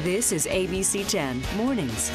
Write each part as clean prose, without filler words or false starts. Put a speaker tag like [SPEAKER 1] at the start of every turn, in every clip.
[SPEAKER 1] This is ABC 10 Mornings.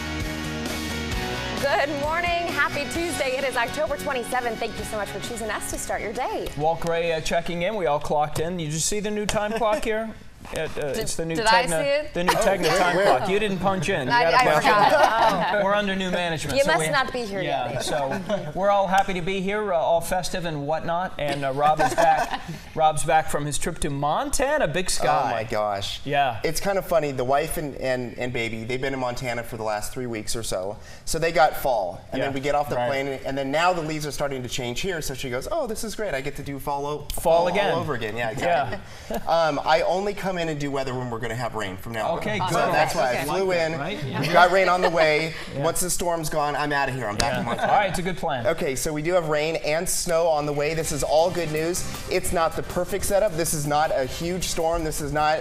[SPEAKER 2] Good morning. Happy Tuesday. It is October 27th. Thank you so much for choosing us to start your day.
[SPEAKER 3] Walt Gray checking in. We all clocked in. Did you see the new time clock here? It's the new
[SPEAKER 2] Did I see it?
[SPEAKER 3] The new Tegna time clock. You didn't punch in.
[SPEAKER 2] I forgot.
[SPEAKER 3] We're under new management.
[SPEAKER 2] You must not be here yet.
[SPEAKER 3] Yeah, so we're all happy to be here, all festive and whatnot. And Rob is back. Rob's back from his trip to Montana. Big sky.
[SPEAKER 4] Oh my gosh.
[SPEAKER 3] Yeah. It's
[SPEAKER 4] kind of funny. The wife and baby, they've been in Montana for the last 3 weeks or so. So they got fall. And then we get off the plane. And then now the leaves are starting to change here. So she goes, oh, this is great. I get to do fall again. All over again. Yeah, exactly. Yeah. I only come in and do weather when we're going to have rain from now on.
[SPEAKER 3] Okay, good.
[SPEAKER 4] So that's why I flew in. Right? Yeah. We got rain on the way. Once the storm's gone, I'm out of here. I'm back in Montana.
[SPEAKER 3] All right, it's a good plan.
[SPEAKER 4] Okay, so we do have rain and snow on the way. This is all good news. It's not the perfect setup. This is not a huge storm. This is not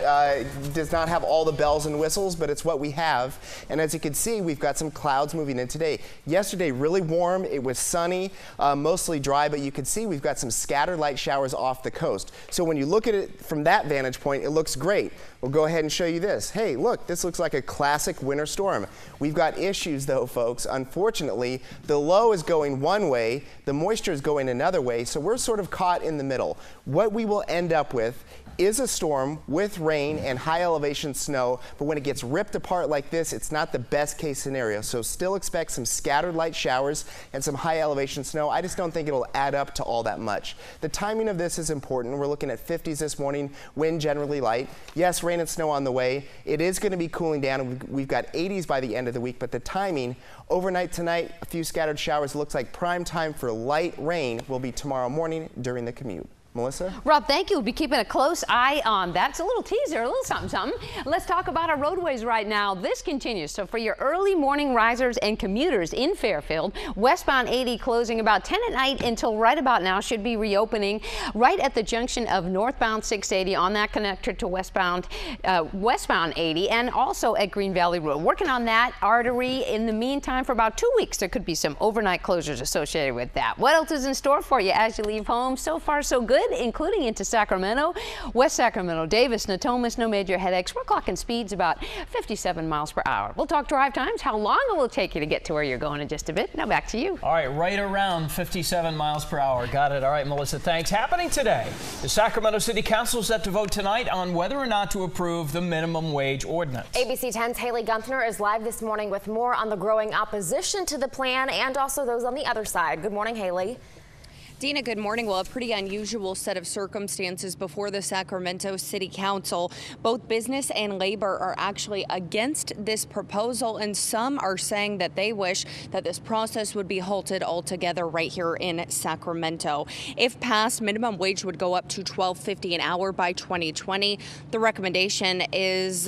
[SPEAKER 4] does not have all the bells and whistles, but it's what we have. And as you can see, we've got some clouds moving in today. Yesterday, really warm. It was sunny, mostly dry, but you can see we've got some scattered light showers off the coast. So when you look at it from that vantage point, it looks great. We'll go ahead and show you this. Hey, look, this looks like a classic winter storm. We've got issues though, folks. Unfortunately, the low is going one way, the moisture is going another way, so we're sort of caught in the middle. What we will end up with is a storm with rain and high elevation snow, but when it gets ripped apart like this, it's not the best case scenario. So still expect some scattered light showers and some high elevation snow. I just don't think it'll add up to all that much. The timing of this is important. We're looking at 50s this morning, wind generally light. Yes, rain and snow on the way. It is going to be cooling down. We've got 80s by the end of the week, but the timing, overnight tonight, a few scattered showers. Looks like prime time for light rain will be tomorrow morning during the commute. Melissa?
[SPEAKER 5] Rob, thank you. We'll be keeping a close eye on that. It's a little teaser, a little something. Let's talk about our roadways right now. This continues. So for your early morning risers and commuters in Fairfield, westbound 80 closing about 10 at night until right about now, should be reopening right at the junction of northbound 680 on that connector to westbound 80, and also at Green Valley Road. Working on that artery in the meantime for about 2 weeks. There could be some overnight closures associated with that. What else is in store for you as you leave home? So far, so good, including into Sacramento, West Sacramento, Davis, Natomas, no major headaches. We're clocking speeds about 57 miles per hour. We'll talk drive times, how long it will take you to get to where you're going in just a bit. Now back to you.
[SPEAKER 3] All right, right around 57 miles per hour. Got it. All right, Melissa, thanks. Happening today, the Sacramento City Council is set to vote tonight on whether or not to approve the minimum wage ordinance.
[SPEAKER 2] ABC 10's Haley Gunther is live this morning with more on the growing opposition to the plan and also those on the other side. Good morning, Haley.
[SPEAKER 6] Dina, good morning. Well, a pretty unusual set of circumstances before the Sacramento City Council. Both business and labor are actually against this proposal, and some are saying that they wish that this process would be halted altogether right here in Sacramento. If passed, minimum wage would go up to $12.50 an hour by 2020. The recommendation is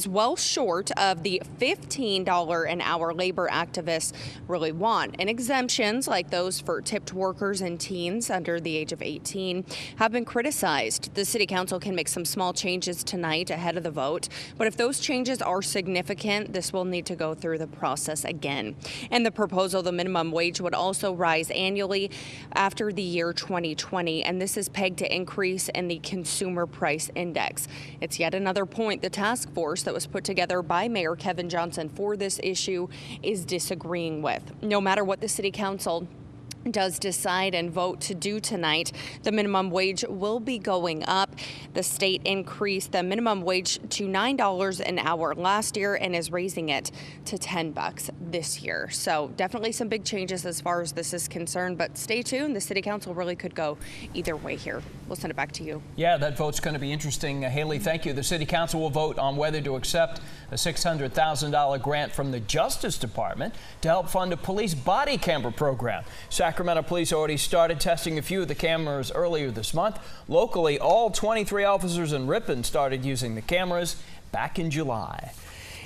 [SPEAKER 6] well short of the $15 an hour labor activists really want, and exemptions like those for tipped workers and teens under the age of 18 have been criticized. The City Council can make some small changes tonight ahead of the vote, but if those changes are significant, this will need to go through the process again. And the proposal, the minimum wage would also rise annually after the year 2020, and this is pegged to increase in the Consumer Price Index. It's yet another point the task force that was put together by Mayor Kevin Johnson for this issue is disagreeing with. No matter what the City Council does decide and vote to do tonight, the minimum wage will be going up. The state increased the minimum wage to $9 an hour last year and is raising it to $10 this year. So definitely some big changes as far as this is concerned, but stay tuned. The City Council really could go either way here. We'll send it back to you.
[SPEAKER 3] Yeah, that vote's going to be interesting. Haley, thank you. The City Council will vote on whether to accept a $600,000 grant from the Justice Department to help fund a police body camera program. Sacramento police already started testing a few of the cameras earlier this month. Locally, all 23 officers in Ripon started using the cameras back in July.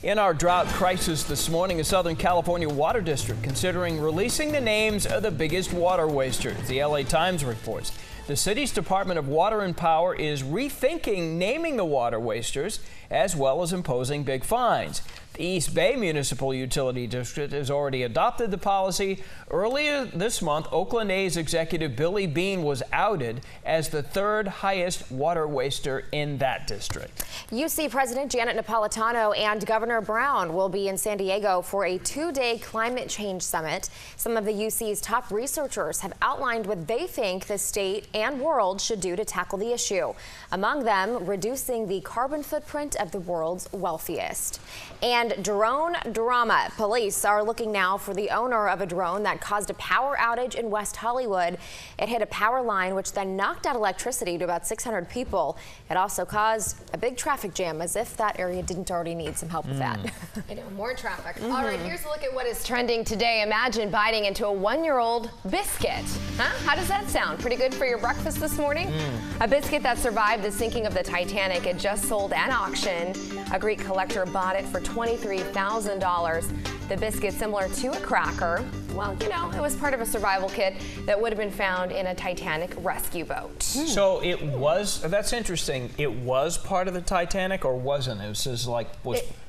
[SPEAKER 3] In our drought crisis this morning, a Southern California water district considering releasing the names of the biggest water wasters. The LA Times reports the city's Department of Water and Power is rethinking naming the water wasters as well as imposing big fines. The East Bay Municipal Utility District has already adopted the policy. Earlier this month, Oakland A's executive Billy Beane was outed as the third highest water waster in that district.
[SPEAKER 2] UC President Janet Napolitano and Governor Brown will be in San Diego for a 2-day climate change summit. Some of the UC's top researchers have outlined what they think the state and world should do to tackle the issue. Among them, reducing the carbon footprint of the world's wealthiest. And drone drama. Police are looking now for the owner of a drone that caused a power outage in West Hollywood. It hit a power line, which then knocked out electricity to about 600 people. It also caused a big traffic jam, as if that area didn't already need some help with that.
[SPEAKER 7] I know, more traffic. All right, here's a look at what is trending today. Imagine biting into a 1-year-old biscuit. Huh? How does that sound? Pretty good for your breakfast this morning? A biscuit that survived the sinking of the Titanic. It just sold at auction. A Greek collector bought it for $23,000. The biscuit, similar to a cracker, well, you know, it was part of a survival kit that would have been found in a Titanic rescue boat.
[SPEAKER 3] So it was, that's interesting. It was part of the Titanic, or wasn't? It was just like,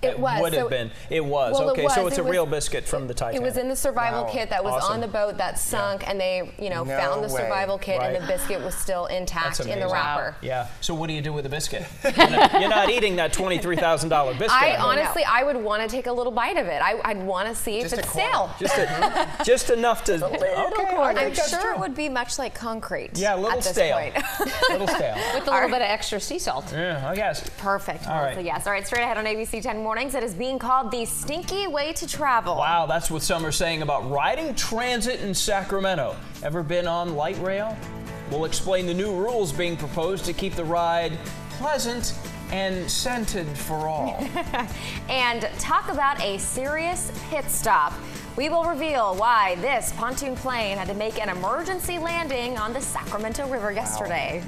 [SPEAKER 7] it was.
[SPEAKER 3] Would have been. It was.
[SPEAKER 7] Well,
[SPEAKER 3] okay,
[SPEAKER 7] it was.
[SPEAKER 3] So it's
[SPEAKER 7] It
[SPEAKER 3] a
[SPEAKER 7] was,
[SPEAKER 3] real biscuit from the Titanic.
[SPEAKER 7] It was in the survival kit that was on the boat that sunk, and they, you know, found the survival kit, and the biscuit was still intact in the wrapper.
[SPEAKER 3] Yeah. So what do you do with the biscuit? You're not eating that $23,000 biscuit.
[SPEAKER 7] I honestly, I would want to take a little bite of it. I'd want to see if it's stale.
[SPEAKER 3] Just enough to.
[SPEAKER 2] I'm sure it would be much like concrete.
[SPEAKER 3] Yeah, a little stale. A little stale.
[SPEAKER 5] With a little bit of extra sea salt.
[SPEAKER 3] Yeah, I guess.
[SPEAKER 2] Perfect.
[SPEAKER 3] All right.
[SPEAKER 2] So yes. All right, straight ahead on ABC 10 Mornings. It is being called the stinky way to travel.
[SPEAKER 3] Wow, that's what some are saying about riding transit in Sacramento. Ever been on light rail? We'll explain the new rules being proposed to keep the ride pleasant and scented for all.
[SPEAKER 2] And talk about a serious pit stop. We will reveal why this pontoon plane had to make an emergency landing on the Sacramento River yesterday.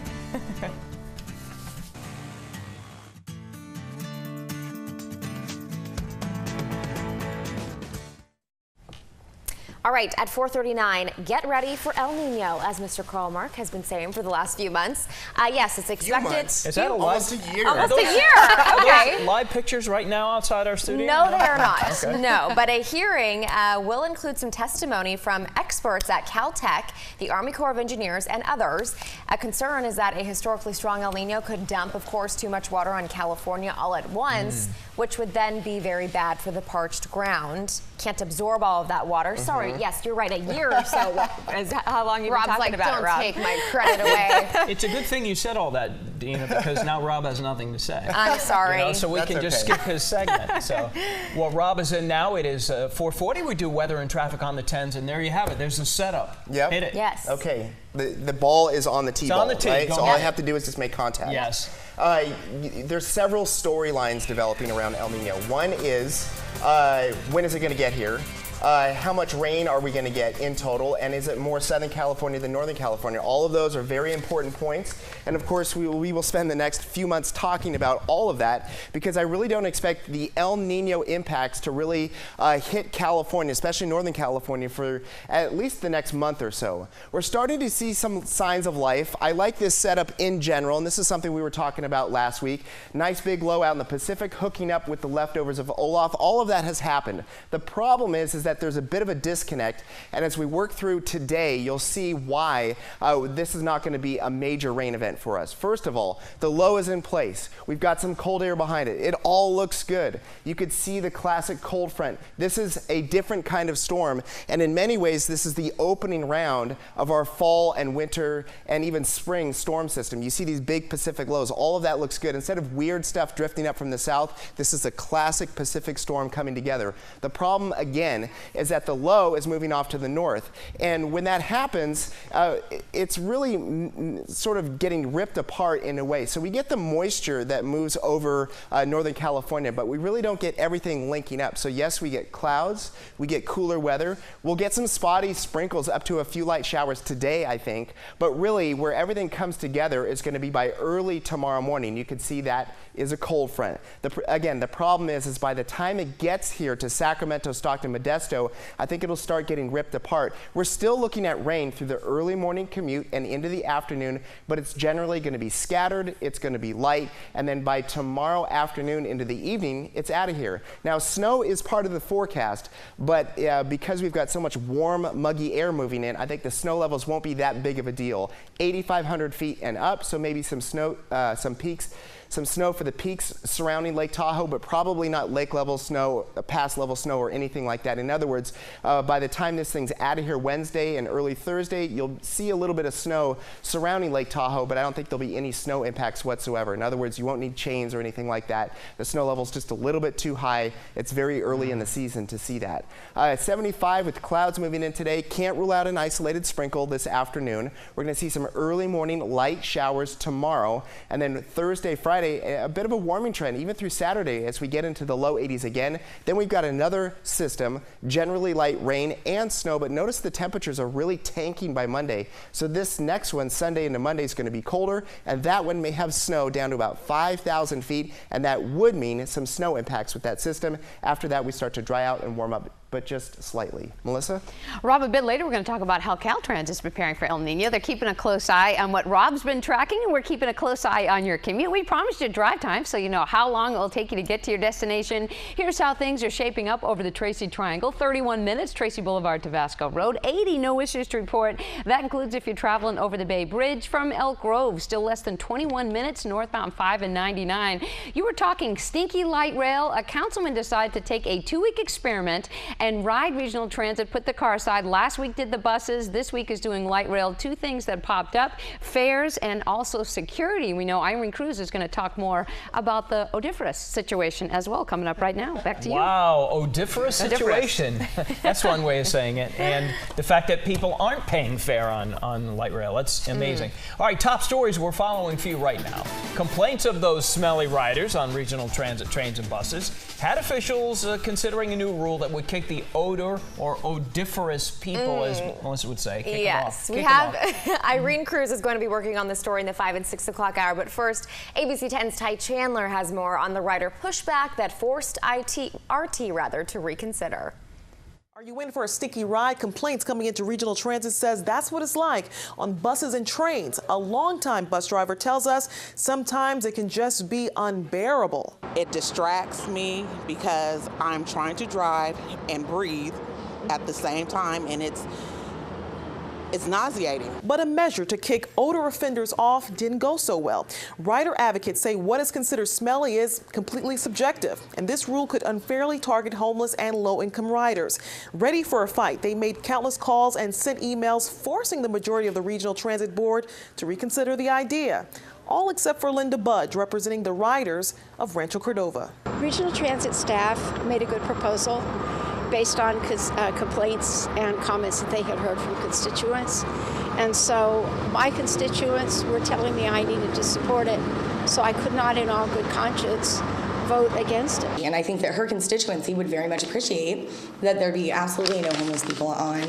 [SPEAKER 2] All right, at 4:39, get ready for El Nino, as Mr. Karl Mark has been saying for the last few months. Yes, it's expected.
[SPEAKER 3] Is that
[SPEAKER 4] Almost a year.
[SPEAKER 2] Almost a year.
[SPEAKER 3] Okay. Are those live pictures right now outside our studio?
[SPEAKER 2] No, they are not. No, but a hearing will include some testimony from experts at Caltech, the Army Corps of Engineers, and others. A concern is that a historically strong El Nino could dump, of course, too much water on California all at once, which would then be very bad for the parched ground. Can't absorb all of that water. Sorry, yes, you're right. A year or so is how long you've been talking about it, Rob.
[SPEAKER 7] Don't take my credit away.
[SPEAKER 3] It's a good thing you said all that, Dina, because now Rob has nothing to say.
[SPEAKER 2] I'm sorry.
[SPEAKER 3] You know, so we can just skip his segment. So, well, Rob is in now. It is 4:40. We do weather and traffic on the 10s, and there you have it. There's the setup.
[SPEAKER 4] Yep.
[SPEAKER 3] Hit it.
[SPEAKER 2] Yes.
[SPEAKER 4] Okay. The ball is on the tee ball,
[SPEAKER 3] on the tee.
[SPEAKER 4] right?
[SPEAKER 3] Go
[SPEAKER 4] So
[SPEAKER 3] on.
[SPEAKER 4] all I have to do is just make contact.
[SPEAKER 3] Yes.
[SPEAKER 4] There's several storylines developing around El Nino. One is, when is it going to get here? How much rain are we going to get in total? And is it more Southern California than Northern California? All of those are very important points. And of course, we will spend the next few months talking about all of that, because I really don't expect the El Nino impacts to really hit California, especially Northern California, for at least the next month or so. We're starting to see some signs of life. I like this setup in general, and this is something we were talking about last week. Nice big low out in the Pacific, hooking up with the leftovers of Olaf. All of that has happened. The problem is that there's a bit of a disconnect, and as we work through today, you'll see why this is not going to be a major rain event for us. First of all, the low is in place. We've got some cold air behind it. It all looks good. You could see the classic cold front. This is a different kind of storm, and in many ways, this is the opening round of our fall and winter and even spring storm system. You see these big Pacific lows. All of that looks good. Instead of weird stuff drifting up from the south, this is a classic Pacific storm coming together. The problem, again, is that the low is moving off to the north. And when that happens, it's really sort of getting ripped apart in a way. So we get the moisture that moves over Northern California, but we really don't get everything linking up. So yes, we get clouds, we get cooler weather. We'll get some spotty sprinkles up to a few light showers today, I think. But really, where everything comes together is going to be by early tomorrow morning. You can see that is a cold front. Again, the problem is by the time it gets here to Sacramento, Stockton, Modesto, Modesto, I think it'll start getting ripped apart. We're still looking at rain through the early morning commute and into the afternoon, but it's generally going to be scattered, it's going to be light, and then by tomorrow afternoon into the evening, it's out of here. Now, snow is part of the forecast, but because we've got so much warm, muggy air moving in, I think the snow levels won't be that big of a deal. 8,500 feet and up, so maybe some snow, some snow for the peaks surrounding Lake Tahoe, but probably not lake level snow, pass level snow, or anything like that. In other words, by the time this thing's out of here Wednesday and early Thursday, you'll see a little bit of snow surrounding Lake Tahoe, but I don't think there'll be any snow impacts whatsoever. In other words, you won't need chains or anything like that. The snow level's just a little bit too high. It's very early in the season to see that. 75 with clouds moving in today. Can't rule out an isolated sprinkle this afternoon. We're going to see some early morning light showers tomorrow, and then Thursday, Friday, a bit of a warming trend even through Saturday as we get into the low 80s again. Then we've got another system, generally light rain and snow, but notice the temperatures are really tanking by Monday. So this next one, Sunday into Monday, is going to be colder, and that one may have snow down to about 5,000 feet, and that would mean some snow impacts with that system. After that, we start to dry out and warm up, but just slightly. Melissa?
[SPEAKER 5] Rob, a bit later we're going to talk about how Caltrans is preparing for El Nino. They're keeping a close eye on what Rob's been tracking, and we're keeping a close eye on your commute. We promised you drive time so you know how long it will take you to get to your destination. Here's how things are shaping up over the Tracy Triangle. 31 minutes, Tracy Boulevard to Vasco Road. 80, no issues to report. That includes if you're traveling over the Bay Bridge from Elk Grove. Still less than 21 minutes, northbound 5 and 99. You were talking stinky light rail. A councilman decided to take a 2-week experiment and ride regional transit, put the car aside. Last week did the buses. This week is doing light rail. Two things that popped up: fares and also security. We know Irene Cruz is going to talk more about the odiferous situation as well coming up right now. Back to you.
[SPEAKER 3] Wow, odiferous situation. That's one way of saying it. And the fact that people aren't paying fare on light rail. That's amazing. All right, top stories we're following for you right now. Complaints of those smelly riders on regional transit trains and buses had officials considering a new rule that would kick the odor or odiferous people, as Melissa would say.
[SPEAKER 2] Yes, we have Irene Cruz is going to be working on the story in the 5 and 6 o'clock hour. But first, ABC 10's Ty Chandler has more on the rider pushback that forced RT to reconsider.
[SPEAKER 8] Are you in for a sticky ride? Complaints coming into regional transit says that's what it's like on buses and trains. A longtime bus driver tells us sometimes it can just be unbearable.
[SPEAKER 9] It distracts me because I'm trying to drive and breathe at the same time, and it's nauseating.
[SPEAKER 8] But a measure to kick odor offenders off didn't go so well. Rider advocates say what is considered smelly is completely subjective, and this rule could unfairly target homeless and low-income riders. Ready for a fight, they made countless calls and sent emails forcing the majority of the Regional Transit Board to reconsider the idea. All except for Linda Budge, representing the riders of Rancho Cordova.
[SPEAKER 10] Regional Transit staff made a good proposal based on complaints and comments that they had heard from constituents. And so my constituents were telling me I needed to support it, so I could not in all good conscience vote against it.
[SPEAKER 11] And I think that her constituency would very much appreciate that there be absolutely no homeless people on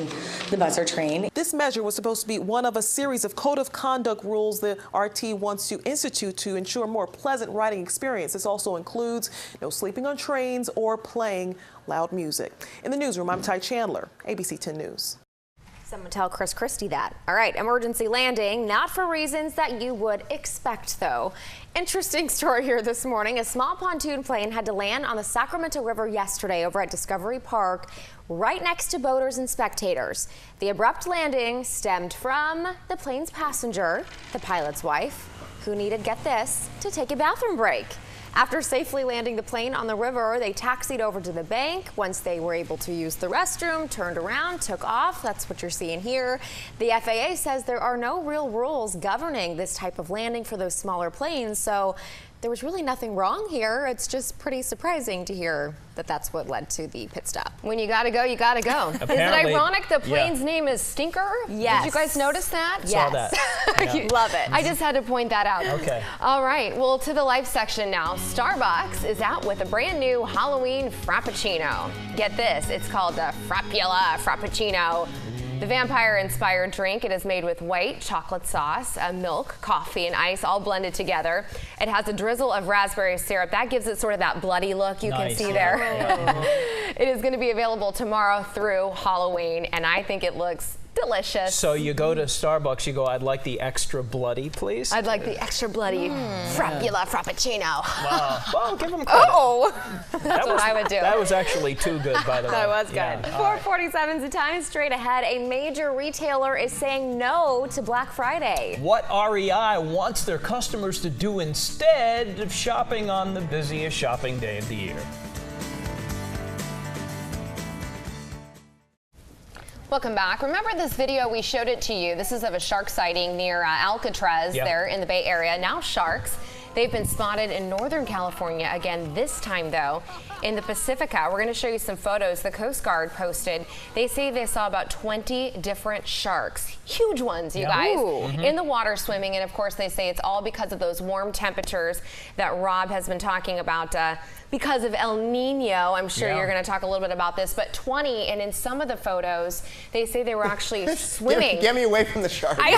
[SPEAKER 11] the bus or train.
[SPEAKER 8] This measure was supposed to be one of a series of code of conduct rules the RT wants to institute to ensure a more pleasant riding experience. This also includes no sleeping on trains or playing loud music. In the newsroom, I'm Ty Chandler, ABC 10 News.
[SPEAKER 2] Someone tell Chris Christie that. All right, emergency landing, not for reasons that you would expect, though. Interesting story here this morning. A small pontoon plane had to land on the Sacramento River yesterday over at Discovery Park, right next to boaters and spectators. The abrupt landing stemmed from the plane's passenger, the pilot's wife, who needed, get this, to take a bathroom break. After safely landing the plane on the river, they taxied over to the bank. Once they were able to use the restroom, turned around, took off. That's what you're seeing here. The FAA says there are no real rules governing this type of landing for those smaller planes, so there was really nothing wrong here. It's just pretty surprising to hear that that's what led to the pit stop.
[SPEAKER 7] When you gotta go, you gotta go. Is it ironic the plane's name is Stinker?
[SPEAKER 2] Yes.
[SPEAKER 7] Did you guys notice that?
[SPEAKER 2] Yes.
[SPEAKER 3] Saw that. Yeah.
[SPEAKER 2] Love it.
[SPEAKER 7] I just had to point that out.
[SPEAKER 3] Okay.
[SPEAKER 7] All right, well, to the life section now. Starbucks is out with a brand new Halloween Frappuccino. Get this, it's called the Frappula Frappuccino. The vampire-inspired drink, it is made with white chocolate sauce, milk, coffee, and ice all blended together. It has a drizzle of raspberry syrup. That gives it sort of that bloody look you can see there. It is going to be available tomorrow through Halloween, and I think it looks delicious.
[SPEAKER 3] So you go to Starbucks, you go, I'd like the extra bloody, please?
[SPEAKER 7] I'd like the extra bloody Frappuccino.
[SPEAKER 3] Wow. Well, give them credit.
[SPEAKER 7] Oh! That's what I would do.
[SPEAKER 3] That was actually too good, by the way.
[SPEAKER 7] That was good.
[SPEAKER 3] Yeah.
[SPEAKER 7] 4:47's the time. Straight ahead, a major retailer is saying no to Black Friday.
[SPEAKER 3] What REI wants their customers to do instead of shopping on the busiest shopping day of the year.
[SPEAKER 7] Welcome back. Remember this video? We showed it to you. This is of a shark sighting near Alcatraz there in the Bay Area. Now sharks, they've been spotted in Northern California again, this time though in the Pacifica. We're going to show you some photos the Coast Guard posted. They say they saw about 20 different sharks, huge ones, you guys, in the water swimming. And of course they say it's all because of those warm temperatures that Rob has been talking about. Because of El Nino, I'm sure you're going to talk a little bit about this, but 20, and in some of the photos, they say they were actually swimming.
[SPEAKER 4] Get me away from the shark.
[SPEAKER 3] There's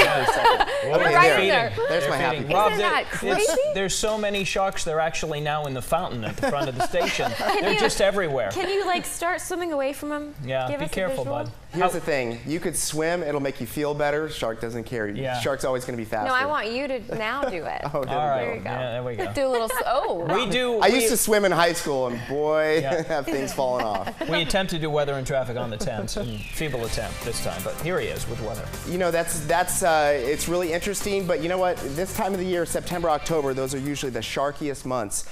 [SPEAKER 4] my happy.
[SPEAKER 3] Rob,
[SPEAKER 7] Isn't that crazy?
[SPEAKER 3] There's so many sharks, they're actually now in the fountain at the front of the station. They're just everywhere.
[SPEAKER 12] Can you like start swimming away from them?
[SPEAKER 3] Yeah, be careful, bud.
[SPEAKER 4] Here's the thing. You could swim. It'll make you feel better. Shark doesn't care. Shark's always going to be faster.
[SPEAKER 7] No, I want you to now do it.
[SPEAKER 4] Oh,
[SPEAKER 7] there you go.
[SPEAKER 3] Yeah, there we go.
[SPEAKER 7] Do a little,
[SPEAKER 3] I
[SPEAKER 4] used to swim in high school, and boy, have things fallen off.
[SPEAKER 3] We attempted to do weather and traffic on the 10th, and feeble attempt this time, but here he is with weather.
[SPEAKER 4] You know, it's really interesting, but you know what? This time of the year, September, October, those are usually the sharkiest months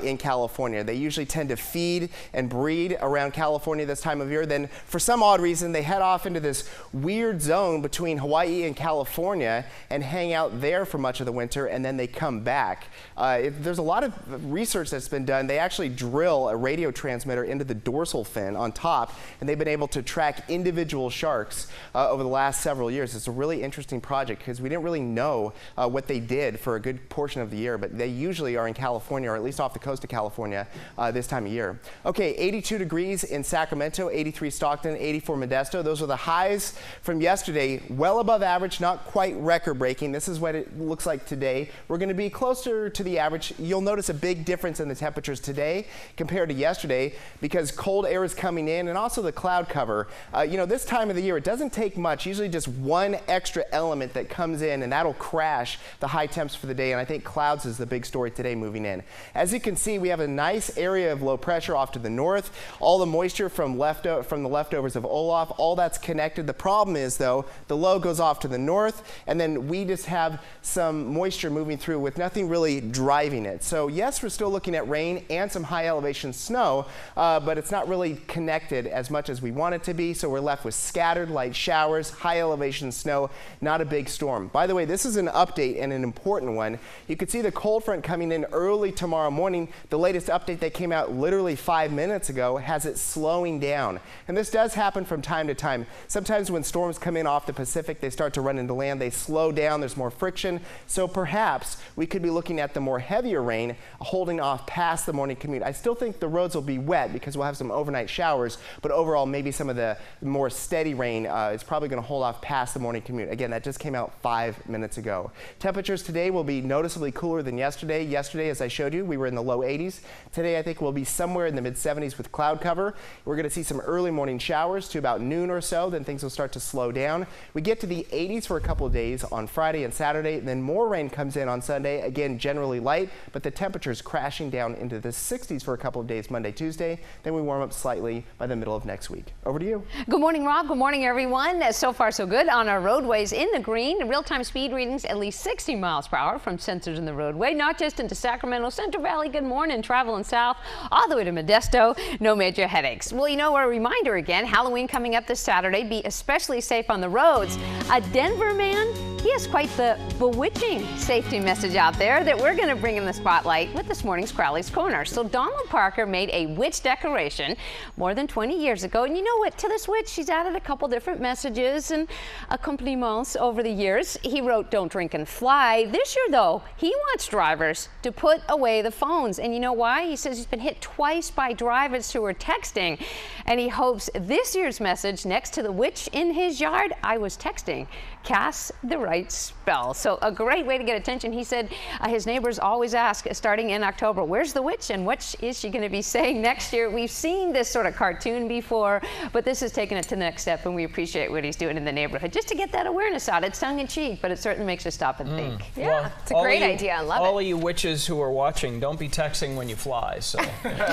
[SPEAKER 4] in California. They usually tend to feed and breed around California this time of year. Then, for some odd reason, they head off into this weird zone between Hawaii and California and hang out there for much of the winter, and then they come back. There's a lot of research that's been done. They actually drill a radio transmitter into the dorsal fin on top, and they've been able to track individual sharks over the last several years. It's a really interesting project because we didn't really know what they did for a good portion of the year, but they usually are in California, or at least off the coast of California this time of year. Okay, 82 degrees in Sacramento, 83 Stockton, 84 Modesto. Those are the highs from yesterday, well above average, not quite record-breaking. This is what it looks like today. We're going to be closer to the average. You'll notice a big difference in the temperatures today compared to yesterday because cold air is coming in, and also the cloud cover. You know, this time of the year, it doesn't take much, usually just one extra element that comes in, and that'll crash the high temps for the day, and I think clouds is the big story today moving in. As you can see, we have a nice area of low pressure off to the north. All the moisture from the leftovers of Olaf, all that's connected. The problem is, though, the low goes off to the north, and then we just have some moisture moving through with nothing really driving it. So yes, we're still looking at rain and some high elevation snow, but it's not really connected as much as we want it to be, so we're left with scattered light showers, high elevation snow, not a big storm. By the way, this is an update and an important one. You can see the cold front coming in early tomorrow morning. The latest update that came out literally 5 minutes ago has it slowing down. And this does happen from time to time. Sometimes when storms come in off the Pacific, they start to run into land, they slow down, there's more friction. So perhaps we could be looking at the more heavier rain holding off past the morning commute. I still think the roads will be wet because we'll have some overnight showers, but overall maybe some of the more steady rain is probably going to hold off past the morning commute. Again, that just came out 5 minutes ago. Temperatures today will be noticeably cooler than yesterday. Yesterday, as I showed you, we were in the low 80s. Today, I think we'll be somewhere in the mid 70s with cloud cover. We're going to see some early morning showers to about noon or so, then things will start to slow down. We get to the 80s for a couple of days on Friday and Saturday, then more rain comes in on Sunday, again generally light, but the temperatures crashing down into the 60s for a couple of days Monday, Tuesday, then we warm up slightly by the middle of next week. Over to you.
[SPEAKER 5] Good morning, Rob. Good morning, everyone. So far, so good on our roadways in the green. Real-time speed readings at least 60 miles per hour from sensors in the roadway, not just into Sacramento, Central Valley. Good morning, traveling south all the way to Modesto. No major headaches. Well, you know, a reminder again, Halloween coming up this Saturday. Be especially safe on the roads. A Denver man He has quite the bewitching safety message out there that we're going to bring in the spotlight with this morning's Crowley's Corner. So Donald Parker made a witch decoration more than 20 years ago. And you know what? To this witch, she's added a couple different messages and accompaniments over the years. He wrote, "Don't drink and fly." This year, though, he wants drivers to put away the phones. And you know why? He says he's been hit twice by drivers who were texting. And he hopes this year's message next to the witch in his yard, "I was texting," casts the right spell. So a great way to get attention. He said his neighbors always ask, starting in October, where's the witch and what is she going to be saying next year? We've seen this sort of cartoon before, but this is taking it to the next step, and we appreciate what he's doing in the neighborhood just to get that awareness out. It's tongue-in-cheek, but it certainly makes you stop and think.
[SPEAKER 7] Yeah,
[SPEAKER 3] Well,
[SPEAKER 7] it's a great idea. I love it.
[SPEAKER 3] All of you witches who are watching, don't be texting when you fly. So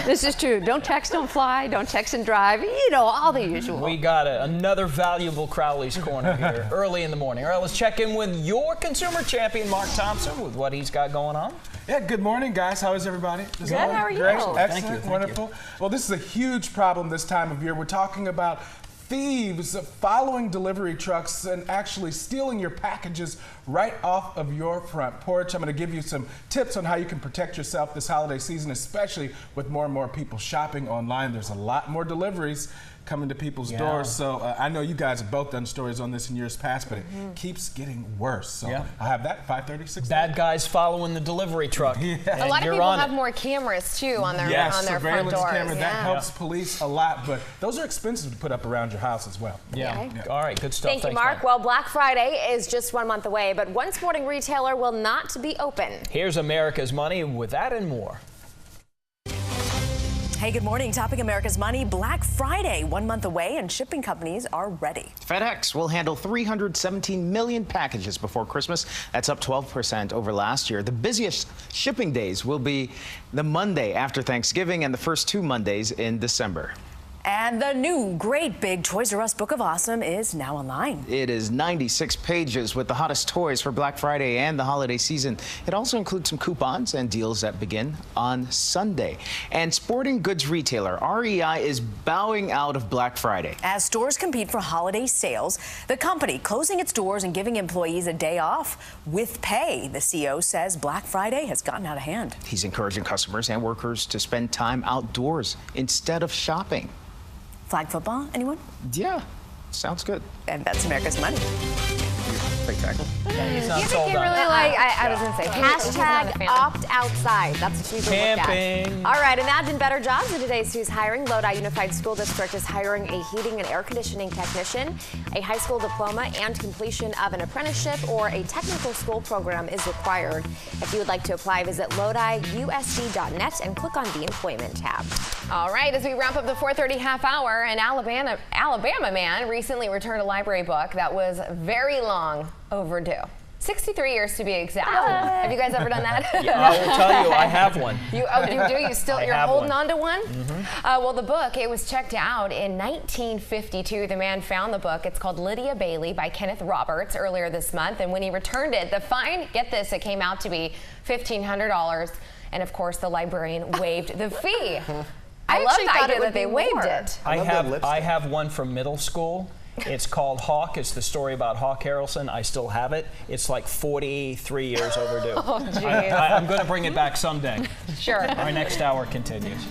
[SPEAKER 5] This is true. Don't text, don't fly, don't text and drive. You know, all the usual.
[SPEAKER 3] we got another valuable Crowley's Corner here early in the morning. All right, let's check in with your consumer champion, Mark Thompson, with what he's got going on.
[SPEAKER 13] Yeah, good morning, guys. How is everybody?
[SPEAKER 7] Good, how are you?
[SPEAKER 13] Great,
[SPEAKER 7] Thank
[SPEAKER 13] excellent, wonderful. Well, this is a huge problem this time of year. We're talking about thieves following delivery trucks and actually stealing your packages right off of your front porch. I'm going to give you some tips on how you can protect yourself this holiday season, especially with more and more people shopping online. There's a lot more deliveries coming to people's doors. So I know you guys have both done stories on this in years past, but it keeps getting worse. So I have that 5:30, 6:30.
[SPEAKER 3] Bad guys following the delivery truck.
[SPEAKER 7] A lot of people have more cameras too on their front
[SPEAKER 13] surveillance
[SPEAKER 7] doors.
[SPEAKER 13] camera, that helps police a lot, but those are expensive to put up around your house as well.
[SPEAKER 3] All right, good stuff.
[SPEAKER 7] Thank you, Mark. Well, Black Friday is just 1 month away, but one sporting retailer will not be open.
[SPEAKER 3] Here's America's Money with that and more.
[SPEAKER 1] Hey, good morning. Topping America's Money, Black Friday, 1 month away, and shipping companies are ready.
[SPEAKER 14] FedEx will handle 317 million packages before Christmas. That's up 12% over last year. The busiest shipping days will be the Monday after Thanksgiving and the first 2 Mondays in December.
[SPEAKER 1] And the new great big Toys R Us Book of Awesome is now online.
[SPEAKER 14] It is 96 pages with the hottest toys for Black Friday and the holiday season. It also includes some coupons and deals that begin on Sunday. And sporting goods retailer REI is bowing out of Black Friday.
[SPEAKER 1] As stores compete for holiday sales, the company closing its doors and giving employees a day off with pay. The CEO says Black Friday has gotten out of hand.
[SPEAKER 14] He's encouraging customers and workers to spend time outdoors instead of shopping.
[SPEAKER 1] Flag football, anyone?
[SPEAKER 14] Yeah, sounds good.
[SPEAKER 1] And that's America's Money.
[SPEAKER 14] Spectacular.
[SPEAKER 3] He's not
[SPEAKER 7] You
[SPEAKER 3] sold
[SPEAKER 7] think he
[SPEAKER 3] on
[SPEAKER 7] really
[SPEAKER 3] it.
[SPEAKER 7] I was going to say, hashtag opt outside. That's what people look
[SPEAKER 3] Camping.
[SPEAKER 7] at. All right, imagine better jobs in today's Who's Hiring. Lodi Unified School District is hiring a heating and air conditioning technician. A high school diploma and completion of an apprenticeship or a technical school program is required. If you would like to apply, visit lodiusd.net and click on the employment tab. All right, as we wrap up the 4:30 half hour, an Alabama man recently returned a library book that was very long overdue. 63 years to be exact. Have you guys ever done that?
[SPEAKER 3] I will tell you, I have one.
[SPEAKER 7] You do? You still, you're holding on to one? Well, the book, it was checked out in 1952. The man found the book. It's called Lydia Bailey by Kenneth Roberts earlier this month. And when he returned it, the fine, get this, it came out to be $1,500. And of course, the librarian waived the fee. I love the idea that they waived it.
[SPEAKER 3] I have one from middle school. It's called Hawk. It's the story about Hawk Harrelson. I still have it. It's like 43 years overdue.
[SPEAKER 7] Oh, geez.
[SPEAKER 3] I'm going to bring it back someday.
[SPEAKER 7] Sure.
[SPEAKER 3] Our next hour continues.